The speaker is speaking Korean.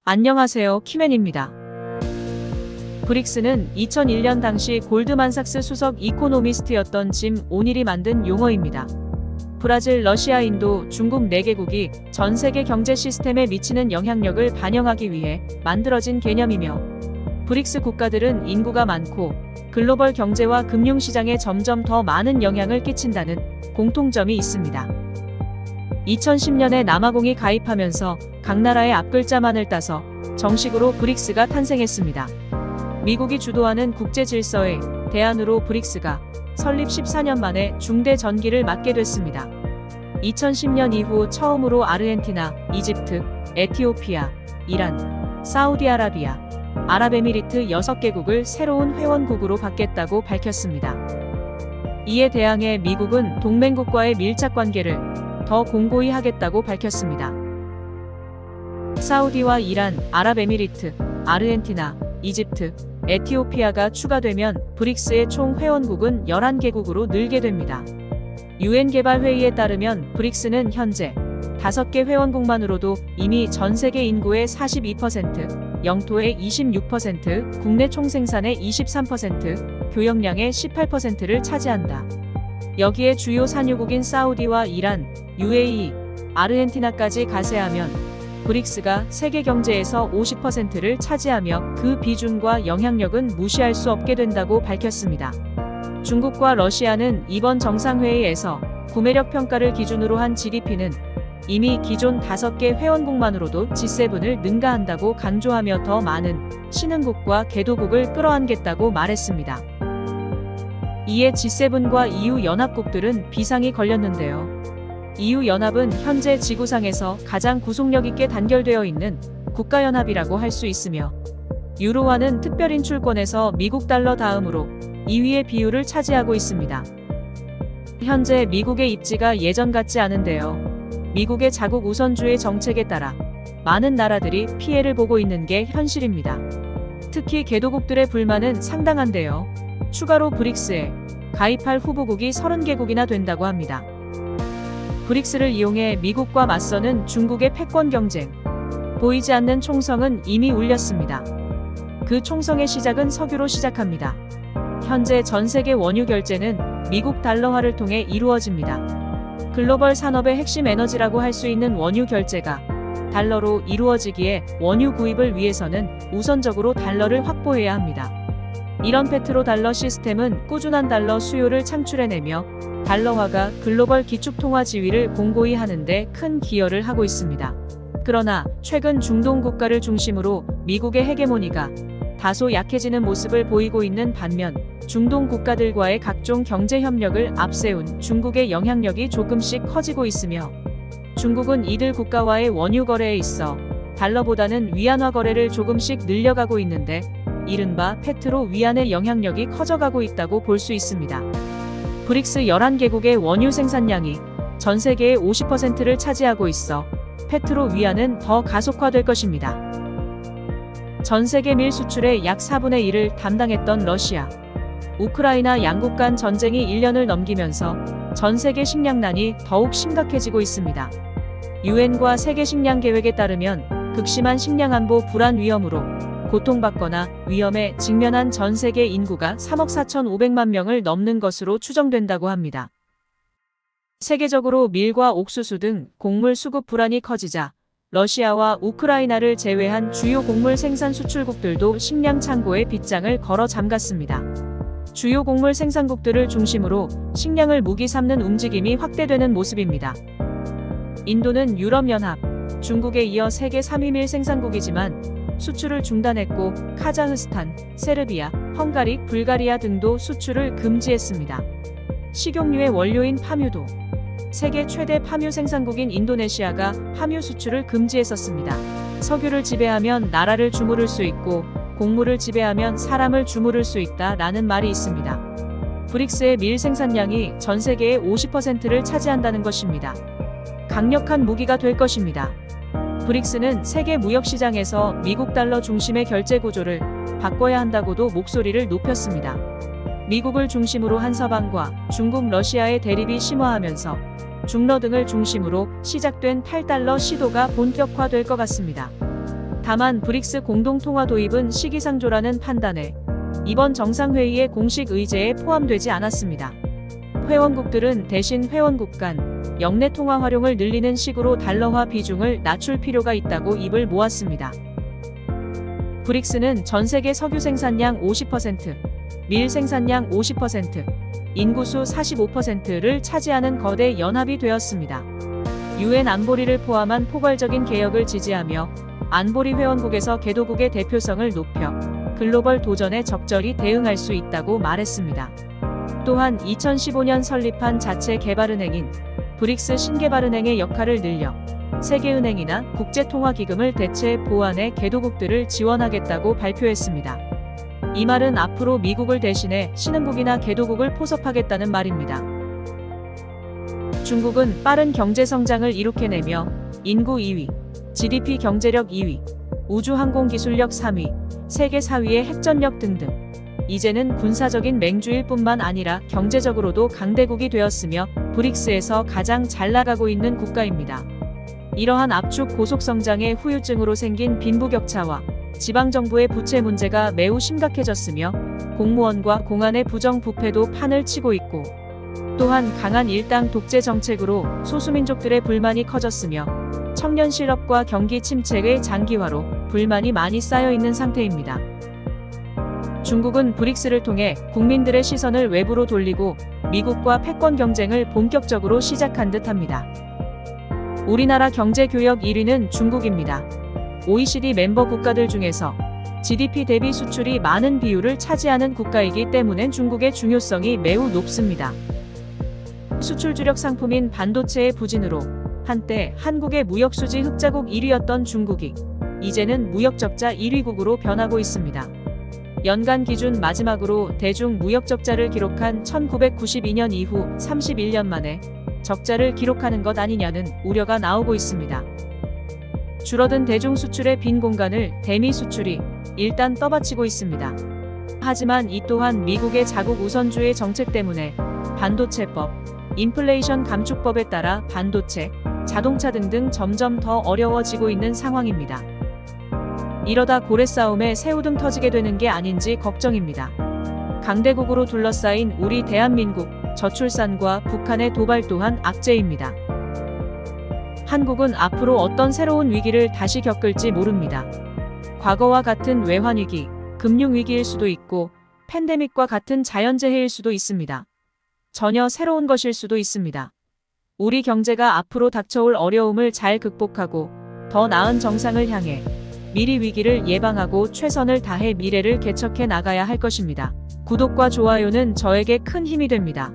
안녕하세요, 키맨입니다. 브릭스는 2001년 당시 골드만삭스 수석 이코노미스트였던 짐 오닐이 만든 용어입니다. 브라질, 러시아, 인도, 중국 4개국이 전 세계 경제 시스템에 미치는 영향력을 반영하기 위해 만들어진 개념이며, 브릭스 국가들은 인구가 많고 글로벌 경제와 금융시장에 점점 더 많은 영향을 끼친다는 공통점이 있습니다. 2010년에 남아공이 가입하면서 각 나라의 앞글자만을 따서 정식으로 브릭스가 탄생했습니다. 미국이 주도하는 국제 질서의 대안으로 브릭스가 설립 14년 만에 중대 전기를 맞게 됐습니다. 2010년 이후 처음으로 아르헨티나, 이집트, 에티오피아, 이란, 사우디아라비아, 아랍에미리트 6개국을 새로운 회원국으로 받겠다고 밝혔습니다. 이에 대항해 미국은 동맹국과의 밀착 관계를 더 공고히 하겠다고 밝혔습니다. 사우디와 이란, 아랍에미리트, 아르헨티나, 이집트, 에티오피아가 추가되면 브릭스의 총 회원국은 11개국으로 늘게 됩니다. UN 개발회의에 따르면 브릭스는 현재 5개 회원국만으로도 이미 전 세계 인구의 42%, 영토의 26%, 국내 총생산의 23%, 교역량의 18%를 차지한다. 여기에 주요 산유국인 사우디와 이란, UAE, 아르헨티나까지 가세하면 브릭스가 세계 경제에서 50%를 차지하며 그 비중과 영향력은 무시할 수 없게 된다고 밝혔습니다. 중국과 러시아는 이번 정상회의에서 구매력 평가를 기준으로 한 GDP는 이미 기존 5개 회원국만으로도 G7을 능가한다고 강조하며 더 많은 신흥국과 개도국을 끌어안겠다고 말했습니다. 이에 G7과 EU 연합국들은 비상이 걸렸는데요. EU 연합은 현재 지구상에서 가장 구속력 있게 단결되어 있는 국가연합이라고 할 수 있으며, 유로화는 특별인출권에서 미국 달러 다음으로 2위의 비율을 차지하고 있습니다. 현재 미국의 입지가 예전 같지 않은데요. 미국의 자국 우선주의 정책에 따라 많은 나라들이 피해를 보고 있는 게 현실입니다. 특히 개도국들의 불만은 상당한데요. 추가로 브릭스에 가입할 후보국이 30개국이나 된다고 합니다. 브릭스를 이용해 미국과 맞서는 중국의 패권 경쟁. 보이지 않는 총성은 이미 울렸습니다. 그 총성의 시작은 석유로 시작합니다. 현재 전 세계 원유 결제는 미국 달러화를 통해 이루어집니다. 글로벌 산업의 핵심 에너지라고 할 수 있는 원유 결제가 달러로 이루어지기에 원유 구입을 위해서는 우선적으로 달러를 확보해야 합니다. 이런 페트로달러 시스템은 꾸준한 달러 수요를 창출해내며 달러화가 글로벌 기축통화 지위를 공고히 하는데 큰 기여를 하고 있습니다. 그러나 최근 중동 국가를 중심으로 미국의 헤게모니가 다소 약해지는 모습을 보이고 있는 반면, 중동 국가들과의 각종 경제 협력을 앞세운 중국의 영향력이 조금씩 커지고 있으며, 중국은 이들 국가와의 원유 거래에 있어 달러보다는 위안화 거래를 조금씩 늘려가고 있는데, 이른바 페트로 위안의 영향력이 커져가고 있다고 볼 수 있습니다. 브릭스 11개국의 원유 생산량이 전 세계의 50%를 차지하고 있어 페트로 위안은 더 가속화될 것입니다. 전 세계 밀 수출의 약 4분의 1을 담당했던 러시아, 우크라이나 양국 간 전쟁이 1년을 넘기면서 전 세계 식량난이 더욱 심각해지고 있습니다. UN과 세계 식량 계획에 따르면 극심한 식량 안보 불안 위험으로 고통받거나 위험에 직면한 전 세계 인구가 3억 4,500만 명을 넘는 것으로 추정된다고 합니다. 세계적으로 밀과 옥수수 등 곡물 수급 불안이 커지자 러시아와 우크라이나를 제외한 주요 곡물 생산 수출국들도 식량 창고에 빗장을 걸어 잠갔습니다. 주요 곡물 생산국들을 중심으로 식량을 무기 삼는 움직임이 확대되는 모습입니다. 인도는 유럽연합, 중국에 이어 세계 3위 밀 생산국이지만 수출을 중단했고, 카자흐스탄, 세르비아, 헝가리, 불가리아 등도 수출을 금지했습니다. 식용유의 원료인 파뮤도 세계 최대 파뮤 생산국인 인도네시아가 파뮤 수출을 금지했었습니다. 석유를 지배하면 나라를 주무를 수 있고, 곡물을 지배하면 사람을 주무를 수 있다라는 말이 있습니다. 브릭스의 밀 생산량이 전 세계의 50%를 차지한다는 것입니다. 강력한 무기가 될 것입니다. 브릭스는 세계 무역시장에서 미국 달러 중심의 결제 구조를 바꿔야 한다고도 목소리를 높였습니다. 미국을 중심으로 한 서방과 중국, 러시아의 대립이 심화하면서 중러 등을 중심으로 시작된 탈달러 시도가 본격화될 것 같습니다. 다만 브릭스 공동통화 도입은 시기상조라는 판단에 이번 정상회의의 공식 의제에 포함되지 않았습니다. 회원국들은 대신 회원국 간 영내 통화 활용을 늘리는 식으로 달러화 비중을 낮출 필요가 있다고 입을 모았습니다. 브릭스는 전 세계 석유 생산량 50%, 밀 생산량 50%, 인구수 45%를 차지하는 거대 연합이 되었습니다. 유엔 안보리를 포함한 포괄적인 개혁을 지지하며 안보리 회원국에서 개도국의 대표성을 높여 글로벌 도전에 적절히 대응할 수 있다고 말했습니다. 또한 2015년 설립한 자체 개발은행인 브릭스 신개발은행의 역할을 늘려 세계은행이나 국제통화기금을 대체 보완해 개도국들을 지원하겠다고 발표했습니다. 이 말은 앞으로 미국을 대신해 신흥국이나 개도국을 포섭하겠다는 말입니다. 중국은 빠른 경제 성장을 이룩해내며 인구 2위, GDP 경제력 2위, 우주항공기술력 3위, 세계 4위의 핵전력 등등. 이제는 군사적인 맹주일 뿐만 아니라 경제적으로도 강대국이 되었으며 브릭스에서 가장 잘 나가고 있는 국가입니다. 이러한 압축 고속성장의 후유증으로 생긴 빈부격차와 지방정부의 부채 문제가 매우 심각해졌으며 공무원과 공안의 부정부패도 판을 치고 있고 또한 강한 일당 독재 정책으로 소수민족들의 불만이 커졌으며 청년 실업과 경기 침체의 장기화로 불만이 많이 쌓여 있는 상태입니다. 중국은 브릭스를 통해 국민들의 시선을 외부로 돌리고 미국과 패권 경쟁을 본격적으로 시작한 듯합니다. 우리나라 경제 교역 1위는 중국입니다. OECD 멤버 국가들 중에서 GDP 대비 수출이 많은 비율을 차지하는 국가이기 때문에 중국의 중요성이 매우 높습니다. 수출 주력 상품인 반도체의 부진으로 한때 한국의 무역수지 흑자국 1위였던 중국이 이제는 무역적자 1위국으로 변하고 있습니다. 연간 기준 마지막으로 대중 무역적자를 기록한 1992년 이후 31년 만에 적자를 기록하는 것 아니냐는 우려가 나오고 있습니다. 줄어든 대중 수출의 빈 공간을 대미 수출이 일단 떠받치고 있습니다. 하지만 이 또한 미국의 자국 우선주의 정책 때문에 반도체법, 인플레이션 감축법에 따라 반도체, 자동차 등등 점점 더 어려워지고 있는 상황입니다. 이러다 고래 싸움에 새우등 터지게 되는 게 아닌지 걱정입니다. 강대국으로 둘러싸인 우리 대한민국, 저출산과 북한의 도발 또한 악재입니다. 한국은 앞으로 어떤 새로운 위기를 다시 겪을지 모릅니다. 과거와 같은 외환위기, 금융위기일 수도 있고 팬데믹과 같은 자연재해일 수도 있습니다. 전혀 새로운 것일 수도 있습니다. 우리 경제가 앞으로 닥쳐올 어려움을 잘 극복하고 더 나은 정상을 향해 미리 위기를 예방하고 최선을 다해 미래를 개척해 나가야 할 것입니다. 구독과 좋아요는 저에게 큰 힘이 됩니다.